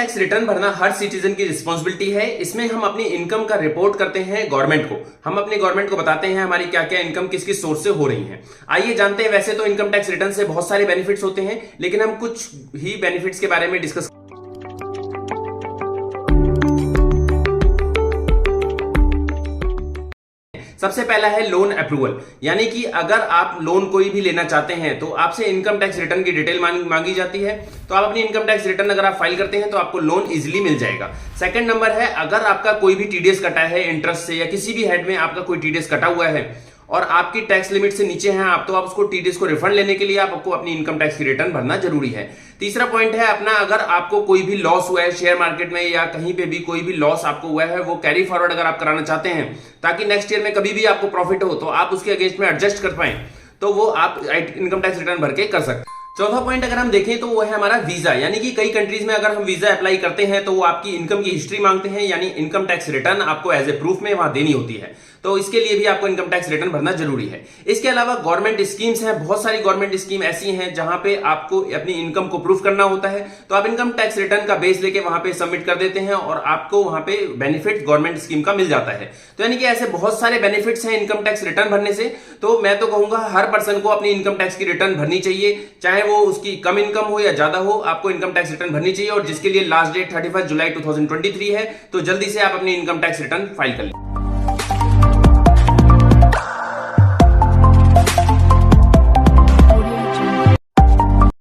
Tax return भरना हर citizen की responsibility है। इसमें हम अपनी इनकम का रिपोर्ट करते हैं गवर्नमेंट को। हम अपने गवर्नमेंट को बताते हैं हमारी क्या क्या इनकम किस किस सोर्स से हो रही है। आइए जानते हैं। वैसे तो इनकम टैक्स रिटर्न से बहुत सारे बेनिफिट्स होते हैं, लेकिन हम कुछ ही बेनिफिट्स के बारे में डिस्कस। सबसे पहला है लोन अप्रूवल, यानी कि अगर आप लोन कोई भी लेना चाहते हैं तो आपसे इनकम टैक्स रिटर्न की डिटेल मांगी जाती है। तो आप अपनी इनकम टैक्स रिटर्न अगर आप फाइल करते हैं तो आपको लोन इजीली मिल जाएगा। सेकंड नंबर है, अगर आपका कोई भी टीडीएस कटा है इंटरेस्ट से या किसी भी हेड में आपका कोई टीडीएस कटा हुआ है और आपकी टैक्स लिमिट से नीचे हैं आप, तो आप उसको टीडीएस को रिफंड लेने के लिए आपको अपनी इनकम टैक्स की रिटर्न भरना जरूरी है। तीसरा पॉइंट है अपना, अगर आपको कोई भी लॉस हुआ है शेयर मार्केट में या कहीं पे भी कोई भी लॉस आपको हुआ है, वो कैरी फॉरवर्ड अगर आप कराना चाहते हैं ताकि नेक्स्ट ईयर में कभी भी आपको प्रॉफिट हो तो आप उसके अगेंस्ट में एडजस्ट कर पाए, तो वो आप इनकम टैक्स रिटर्न भर के कर सकते हैं। चौथा पॉइंट अगर हम देखें तो वो है हमारा वीजा, यानी कि कई कंट्रीज में अगर हम वीजा अप्लाई करते हैं तो वो आपकी इनकम की हिस्ट्री मांगते हैं, यानी इनकम टैक्स रिटर्न आपको एज ए प्रूफ में वहां देनी होती है। तो इसके लिए भी आपको इनकम टैक्स रिटर्न भरना जरूरी है। इसके अलावा गवर्नमेंट स्कीम्स हैं, बहुत सारी गवर्नमेंट स्कीम ऐसी हैं जहां पे आपको अपनी इनकम को प्रूफ करना होता है। तो आप इनकम टैक्स रिटर्न का बेस लेके वहां पे सबमिट कर देते हैं और आपको वहां पे बेनिफिट गवर्नमेंट स्कीम का मिल जाता है। तो यानी कि ऐसे बहुत सारे बेनिफिट्स हैं इनकम टैक्स रिटर्न भरने से। तो मैं तो कहूंगा हर पर्सन को अपनी इनकम टैक्स की रिटर्न भरनी चाहिए, चाहे वो उसकी कम इनकम हो या ज्यादा हो, आपको इनकम टैक्स रिटर्न भरनी चाहिए। और जिसके लिए लास्ट डेट 31 जुलाई 2023 है, तो जल्दी से आप अपनी इनकम टैक्स रिटर्न फाइल कर लें।